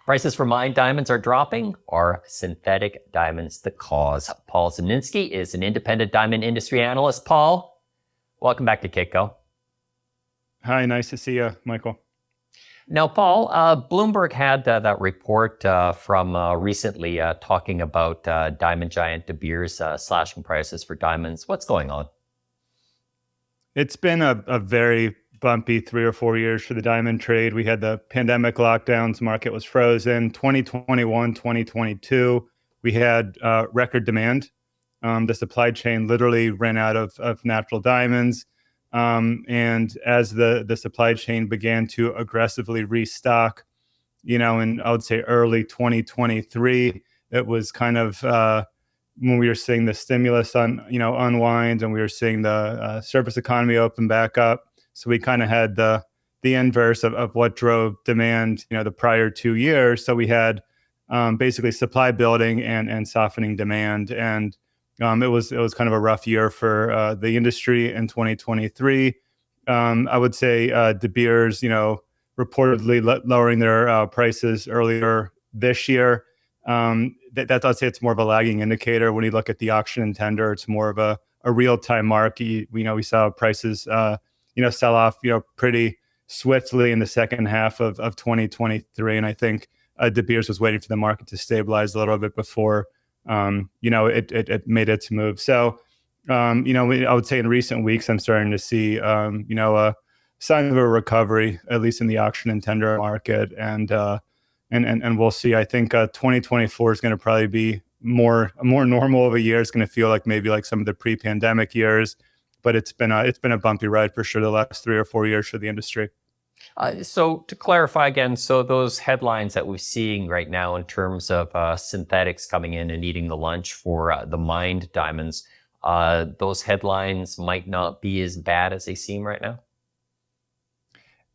Prices for mined diamonds are dropping. Are synthetic diamonds the cause? Paul Zimnisky is an independent diamond industry analyst. Paul, welcome back to Kitco. Hi, nice to see you, Michael. Now, Paul, Bloomberg had that report from recently talking about diamond giant De Beers slashing prices for diamonds. What's going on? It's been a very bumpy 3 or 4 years for the diamond trade. We had the pandemic lockdowns, market was frozen. 2021, 2022, we had record demand. The supply chain literally ran out of natural diamonds. And as the supply chain began to aggressively restock, in I would say early 2023, it was kind of when we were seeing the stimulus unwind, and we were seeing the service economy open back up. So we kind of had the inverse of what drove demand, the prior 2 years. So we had basically supply building and softening demand, and it was kind of a rough year for the industry in 2023. I would say De Beers, reportedly lowering their prices earlier this year. That I'd say it's more of a lagging indicator. When you look at the auction and tender, it's more of a real-time market. We saw prices sell off pretty swiftly in the second half of 2023, and I think De Beers was waiting for the market to stabilize a little bit before it made its move. So I would say in recent weeks I'm starting to see a sign of a recovery, at least in the auction and tender market, and we'll see. I think 2024 is going to probably be a more normal of a year. It's going to feel like maybe like some of the pre-pandemic years, but it's been a bumpy ride for sure the last 3 or 4 years for the industry. So to clarify again, so those headlines that we're seeing right now in terms of synthetics coming in and eating the lunch for the mined diamonds, those headlines might not be as bad as they seem right now?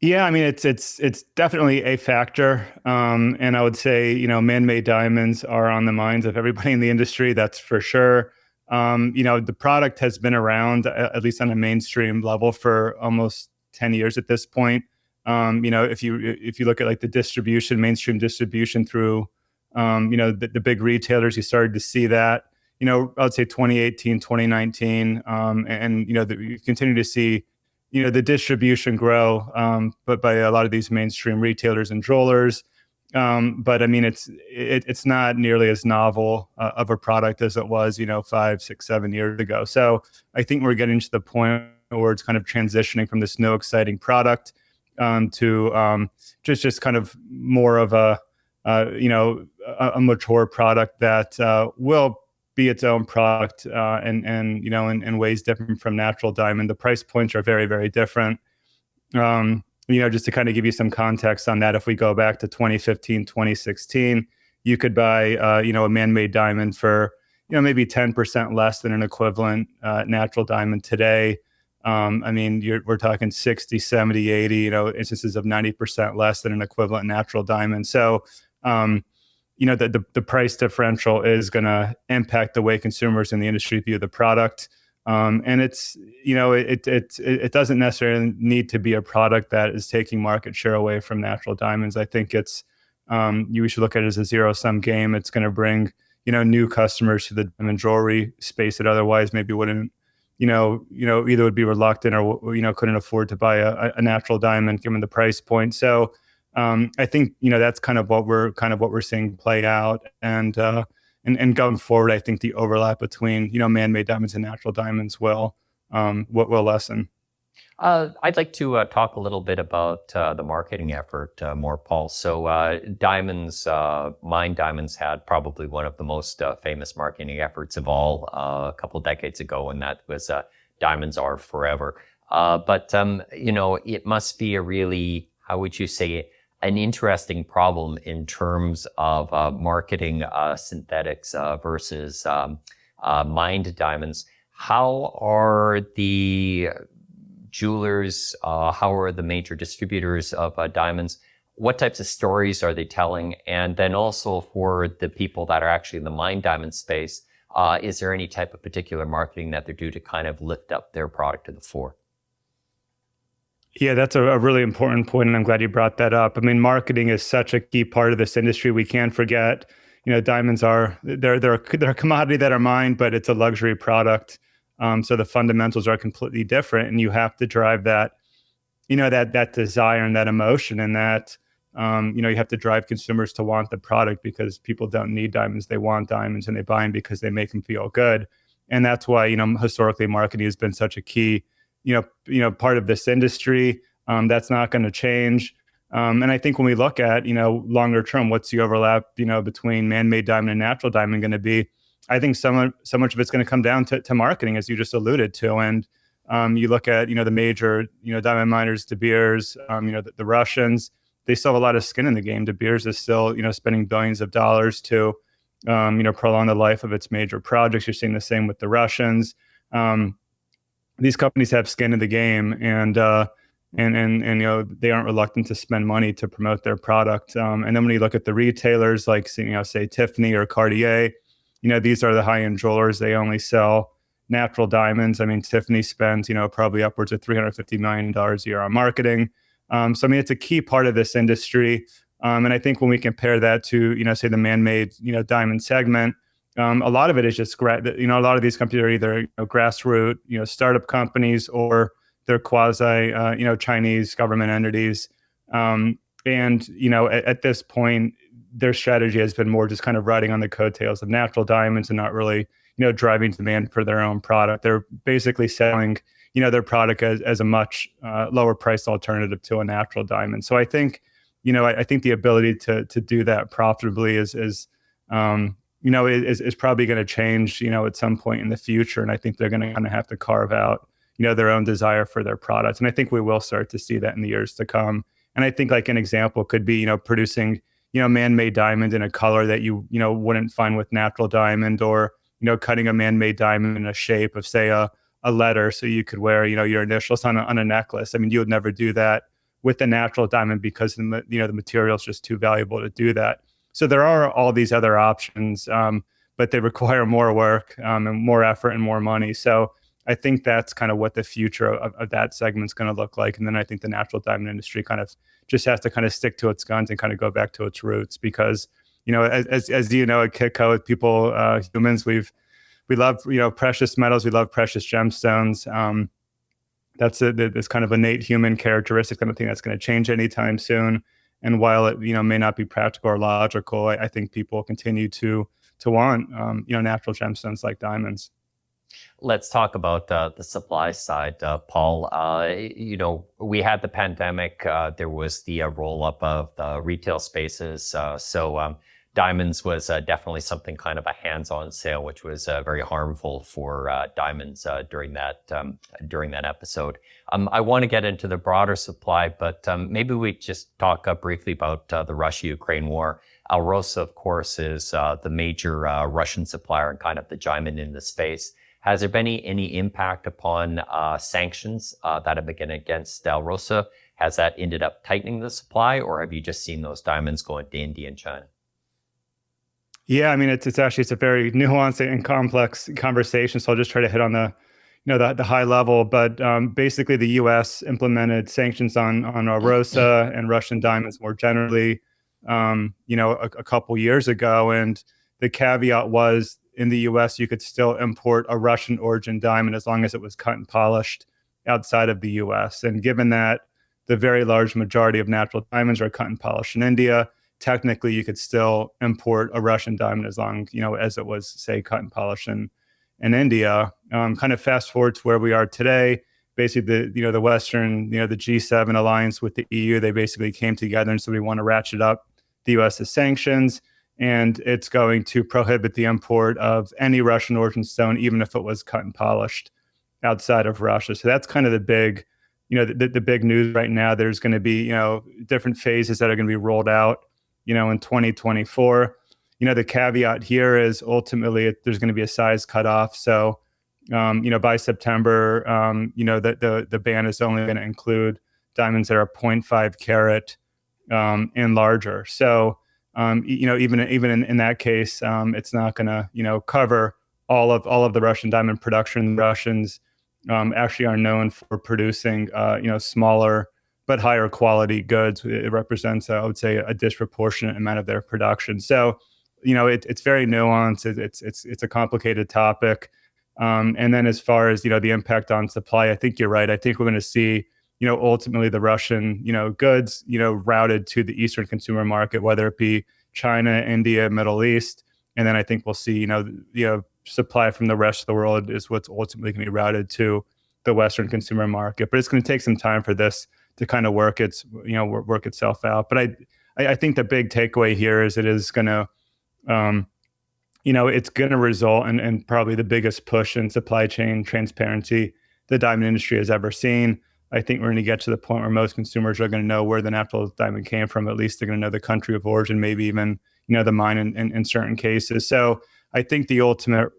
Yeah, I mean, it's definitely a factor. And I would say, man-made diamonds are on the minds of everybody in the industry, that's for sure. The product has been around, at least on a mainstream level, for almost 10 years at this point. If you look at like the distribution, mainstream distribution through, the big retailers, you started to see that, I would say 2018, 2019, and you continue to see, the distribution grow, but by a lot of these mainstream retailers and jewelers. But I mean, it's not nearly as novel of a product as it was, 5, 6, 7 years ago. So I think we're getting to the point where it's kind of transitioning from this new exciting product to just kind of more of a mature product that will be its own product and in ways different from natural diamond. The price points are very, very different. Just to kind of give you some context on that, if we go back to 2015, 2016, you could buy a man-made diamond for maybe 10% less than an equivalent natural diamond today. We're talking 60, 70, 80, instances of 90% less than an equivalent natural diamond. So, the price differential is going to impact the way consumers in the industry view the product. And it's, it doesn't necessarily need to be a product that is taking market share away from natural diamonds. I think it's, we should look at it as a zero-sum game. It's going to bring, new customers to the diamond jewelry space that otherwise maybe wouldn't, either would be reluctant or, couldn't afford to buy a natural diamond given the price point. So I think, that's kind of what we're seeing play out. And going forward, I think the overlap between, man-made diamonds and natural diamonds will lessen. I'd like to talk a little bit about the marketing effort more, Paul. So mined diamonds had probably one of the most famous marketing efforts of all a couple of decades ago, and that was Diamonds Are Forever. But it must be a really, how would you say, an interesting problem in terms of marketing synthetics versus mined diamonds. How are the jewelers, how are the major distributors of diamonds, what types of stories are they telling? And then also for the people that are actually in the mined diamond space, is there any type of particular marketing that they're doing to kind of lift up their product to the fore? Yeah, that's a really important point, and I'm glad you brought that up. I mean, marketing is such a key part of this industry. We can't forget, diamonds are they're a commodity that are mined, but it's a luxury product. So the fundamentals are completely different, and you have to drive that, that desire and that emotion, and that you have to drive consumers to want the product, because people don't need diamonds; they want diamonds, and they buy them because they make them feel good. And that's why, historically, marketing has been such a key part of this industry. That's not going to change. And I think when we look at, longer term, what's the overlap, between man-made diamond and natural diamond going to be? I think so much of it's going to come down to marketing, as you just alluded to. And you look at, the major, diamond miners, De Beers, the Russians, they still have a lot of skin in the game. De Beers is still, spending billions of dollars to, prolong the life of its major projects. You're seeing the same with the Russians. These companies have skin in the game, and they aren't reluctant to spend money to promote their product. And then when you look at the retailers, like say Tiffany or Cartier, these are the high-end jewelers. They only sell natural diamonds. I mean, Tiffany spends probably upwards of $350 million a year on marketing. So I mean, it's a key part of this industry. And I think when we compare that to say the man-made diamond segment, a lot of it is just a lot of these companies are either grassroots startup companies, or they're quasi Chinese government entities. And at this point, their strategy has been more just kind of riding on the coattails of natural diamonds, and not really driving demand for their own product. They're basically selling their product as a much lower priced alternative to a natural diamond. So I think I think the ability to do that profitably is probably going to change, at some point in the future. And I think they're going to kind of have to carve out, their own desire for their products. And I think we will start to see that in the years to come. And I think like an example could be, producing, man-made diamond in a color that you wouldn't find with natural diamond, or, cutting a man-made diamond in a shape of, say, a letter, so you could wear, your initials on a necklace. I mean, you would never do that with a natural diamond, because the material is just too valuable to do that. So there are all these other options, but they require more work and more effort and more money. So I think that's kind of what the future of that segment is going to look like. And then I think the natural diamond industry kind of just has to kind of stick to its guns and kind of go back to its roots, because, as at Kitco, with people, humans, we love, precious metals. We love precious gemstones. That's this kind of innate human characteristic. I don't think that's going to change anytime soon. And while it may not be practical or logical, I think people continue to want natural gemstones like diamonds. Let's talk about the supply side, Paul. We had the pandemic. There was the roll up of the retail spaces. So diamonds was definitely something kind of a hands-on sale, which was very harmful for diamonds during that episode. I want to get into the broader supply, but maybe we just talk briefly about the Russia-Ukraine war. Alrosa, of course, is the major Russian supplier and kind of the giant in the space. Has there been any impact upon sanctions that have been against Alrosa? Has that ended up tightening the supply, or have you just seen those diamonds going to India and China? Yeah, I mean, it's a very nuanced and complex conversation. So I'll just try to hit on the high level. But basically, the U.S. implemented sanctions on Alrosa and Russian diamonds more generally, a couple years ago. And the caveat was, in the U.S., you could still import a Russian origin diamond as long as it was cut and polished outside of the U.S. And given that the very large majority of natural diamonds are cut and polished in India, technically you could still import a Russian diamond as long, as it was, say, cut and polished in India. Kind of fast forward to where we are today. Basically, the Western, the G7 alliance with the EU, they basically came together and said, we want to ratchet up the U.S.'s sanctions. And it's going to prohibit the import of any Russian origin stone, even if it was cut and polished outside of Russia. So that's kind of the big, the big news right now. There's going to be, different phases that are going to be rolled out, in 2024. The caveat here is ultimately there's going to be a size cutoff. So, by September, the ban is only going to include diamonds that are 0.5 carat and larger. So, even in that case, it's not going to, cover all of the Russian diamond production. The Russians, actually are known for producing, smaller but higher quality goods. It represents, I would say, a disproportionate amount of their production. So, it's very nuanced. It's a complicated topic. And then as far as, the impact on supply, I think you're right. I think we're going to see, ultimately the Russian, goods, routed to the Eastern consumer market, whether it be China, India, Middle East. And then I think we'll see, supply from the rest of the world is what's ultimately going to be routed to the Western consumer market. But it's going to take some time for this to kind of work itself out. But I think the big takeaway here is it is going to, it's going to result in probably the biggest push in supply chain transparency the diamond industry has ever seen. I think we're going to get to the point where most consumers are going to know where the natural diamond came from. At least they're going to know the country of origin, maybe even, the mine in certain cases. So I think the ultimate,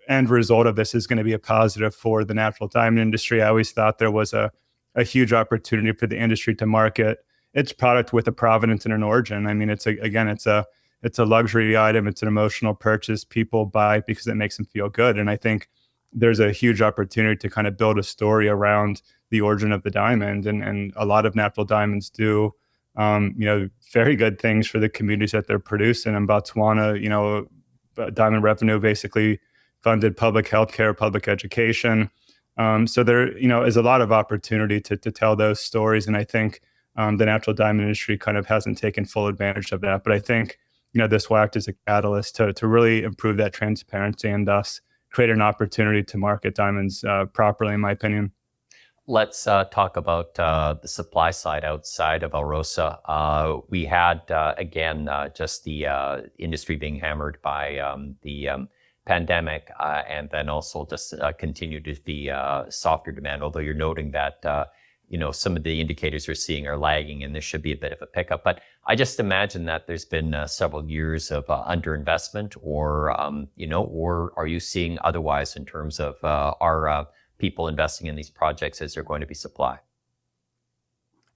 end result of this is going to be a positive for the natural diamond industry. I always thought there was a huge opportunity for the industry to market its product with a provenance and an origin. I mean, it's a luxury item. It's an emotional purchase. People buy because it makes them feel good. And I think there's a huge opportunity to kind of build a story around the origin of the diamond. And a lot of natural diamonds do, very good things for the communities that they're producing. In Botswana, diamond revenue basically funded public healthcare, public education. So there, is a lot of opportunity to tell those stories. And I think the natural diamond industry kind of hasn't taken full advantage of that. But I think, this will act as a catalyst to really improve that transparency and thus create an opportunity to market diamonds properly, in my opinion. Let's talk about the supply side outside of Alrosa. We had, just the industry being hammered by the pandemic and then also just continue to be softer demand, although you're noting that some of the indicators we're seeing are lagging and there should be a bit of a pickup. But I just imagine that there's been several years of underinvestment or are you seeing otherwise in terms of our people investing in these projects as they're going to be supply?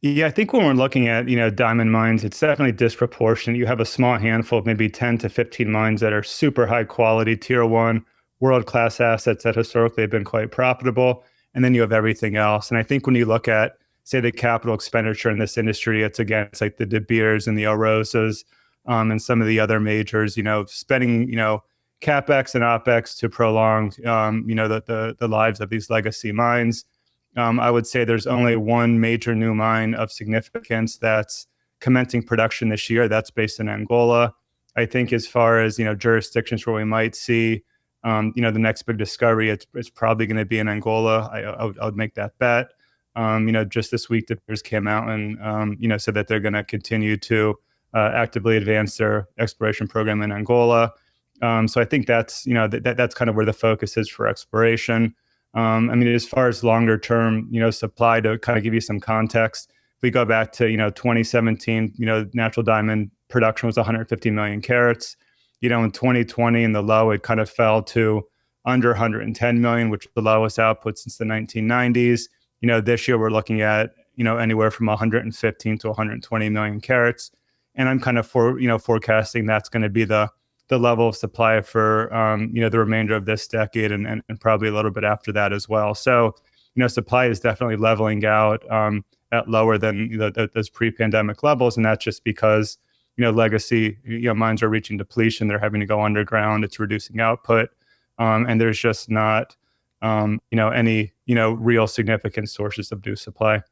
Yeah, I think when we're looking at, diamond mines, it's definitely disproportionate. You have a small handful of maybe 10 to 15 mines that are super high quality, tier one, world-class assets that historically have been quite profitable. And then you have everything else. And I think when you look at, say, the capital expenditure in this industry, it's like the De Beers and the Alrosas and some of the other majors, spending, CapEx and OpEx to prolong, the lives of these legacy mines. I would say there's only one major new mine of significance that's commencing production this year. That's based in Angola. I think as far as, jurisdictions where we might see, the next big discovery, it's probably going to be in Angola. I would make that bet. Just this week, the Beers came out and, said that they're going to continue to actively advance their exploration program in Angola. So I think that's, that's kind of where the focus is for exploration. As far as longer term, supply, to kind of give you some context, if we go back to, 2017, natural diamond production was 150 million carats. In 2020 in the low, it kind of fell to under 110 million, which is the lowest output since the 1990s. This year we're looking at, anywhere from 115 to 120 million carats. And I'm kind of forecasting that's going to be the level of supply for, the remainder of this decade and probably a little bit after that as well. So, supply is definitely leveling out at lower than those pre-pandemic levels. And that's just because, legacy, mines are reaching depletion. They're having to go underground. It's reducing output. And there's just not, any, real significant sources of new supply.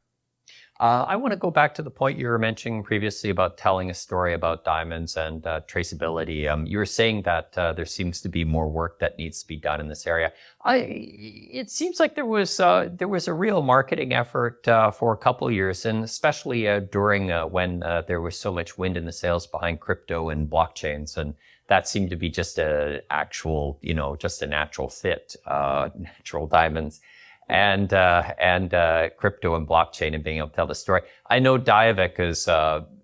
I want to go back to the point you were mentioning previously about telling a story about diamonds and traceability. You were saying that there seems to be more work that needs to be done in this area. It seems like there was a real marketing effort for a couple of years, and especially during when there was so much wind in the sails behind crypto and blockchains, and that seemed to be just just a natural fit, natural diamonds. And crypto and blockchain and being able to tell the story. I know Diavik has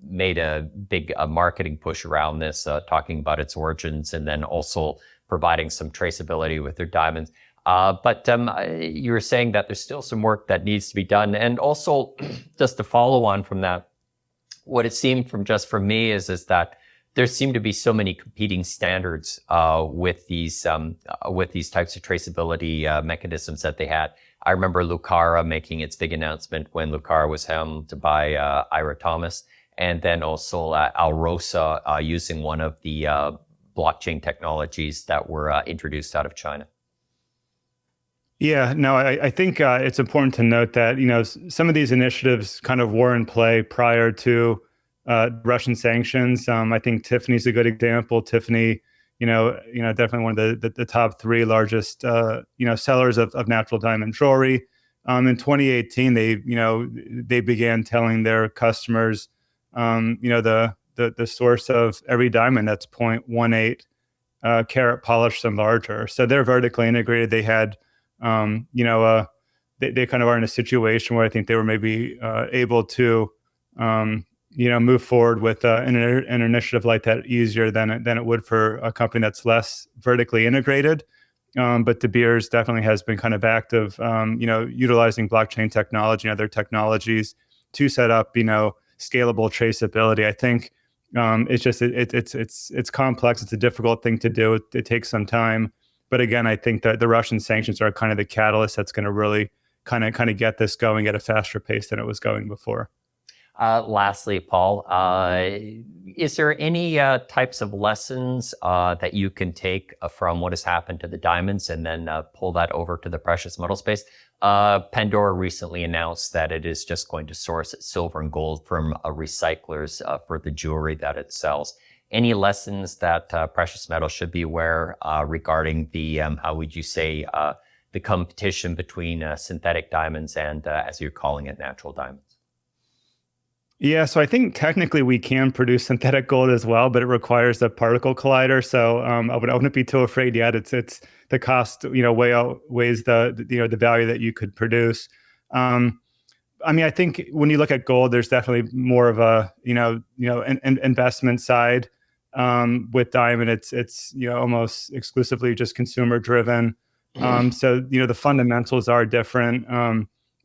made a big marketing push around this, talking about its origins and then also providing some traceability with their diamonds. But you were saying that there's still some work that needs to be done. And also, just to follow on from that, what it seemed from me is that there seem to be so many competing standards with these types of traceability mechanisms that they had. I remember Lucara making its big announcement when Lucara was helmed by Ira Thomas, and then also Alrosa using one of the blockchain technologies that were introduced out of China. Yeah, no, I think it's important to note that, some of these initiatives kind of were in play prior to Russian sanctions. I think Tiffany's a good example. Tiffany, definitely one of the top three largest, sellers of natural diamond jewelry. In 2018, they began telling their customers, the source of every diamond that's 0.18 carat polished and larger. So they're vertically integrated. They had, they kind of are in a situation where I think they were maybe able to, move forward with an initiative like that easier than it would for a company that's less vertically integrated. But De Beers definitely has been kind of active, utilizing blockchain technology and other technologies to set up, scalable traceability. I think it's just it's complex. It's a difficult thing to do. It takes some time. But again, I think that the Russian sanctions are kind of the catalyst that's going to really kind of get this going at a faster pace than it was going before. Lastly, Paul, is there any types of lessons that you can take from what has happened to the diamonds and then pull that over to the precious metal space? Pandora recently announced that it is just going to source its silver and gold from recyclers for the jewelry that it sells. Any lessons that precious metal should be aware regarding the, how would you say, the competition between synthetic diamonds and, as you're calling it, natural diamonds? Yeah, so I think technically we can produce synthetic gold as well, but it requires a particle collider. So I wouldn't be too afraid yet. It's the cost, way outweighs the value that you could produce. I think when you look at gold, there's definitely more of a investment side. With diamond, it's almost exclusively just consumer driven. So the fundamentals are different.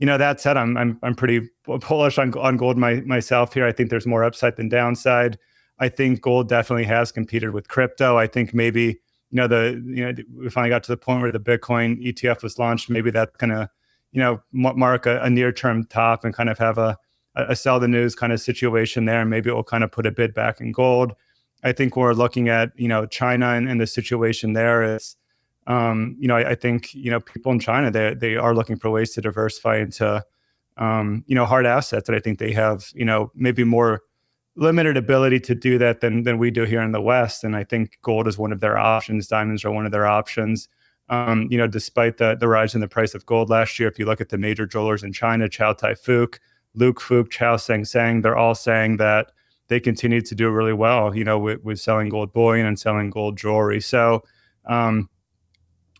That said, I'm pretty bullish on gold myself here. I think there's more upside than downside. I think gold definitely has competed with crypto. I think maybe we finally got to the point where the Bitcoin ETF was launched. Maybe that's gonna mark a near term top and kind of have a sell the news kind of situation there. And maybe it will kind of put a bid back in gold. I think we're looking at China and the situation there is. I think people in China they are looking for ways to diversify into hard assets, and I think they have maybe more limited ability to do that than we do here in the West. And I think gold is one of their options. Diamonds are one of their options. Despite the rise in the price of gold last year, if you look at the major jewelers in China, Chow Tai Fook, Luke Fook, Chow Sang Sang, they're all saying that they continue to do really well, with selling gold bullion and selling gold jewelry. So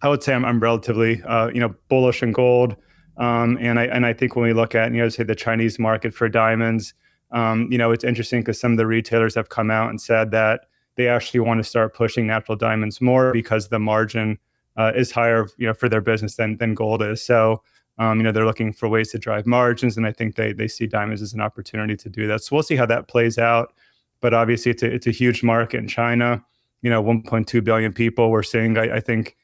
I would say I'm relatively, bullish in gold. And I think when we look at, say the Chinese market for diamonds, it's interesting because some of the retailers have come out and said that they actually want to start pushing natural diamonds more because the margin is higher, for their business than gold is. So, they're looking for ways to drive margins, and I think they see diamonds as an opportunity to do that. So we'll see how that plays out. But obviously, it's a huge market in China. 1.2 billion people. We're seeing, I think,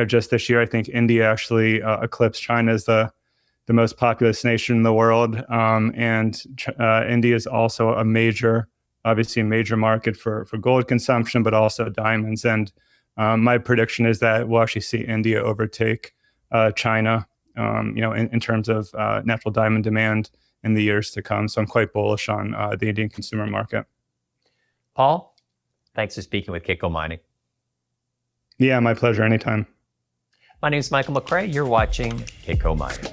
just this year, I think India actually eclipsed China as the most populous nation in the world. And India is also obviously a major market for gold consumption, but also diamonds. And my prediction is that we'll actually see India overtake China, in terms of natural diamond demand in the years to come. So I'm quite bullish on the Indian consumer market. Paul, thanks for speaking with Kitco Mining. Yeah, my pleasure. Anytime. My name is Michael McCrae. You're watching Kitco Mining.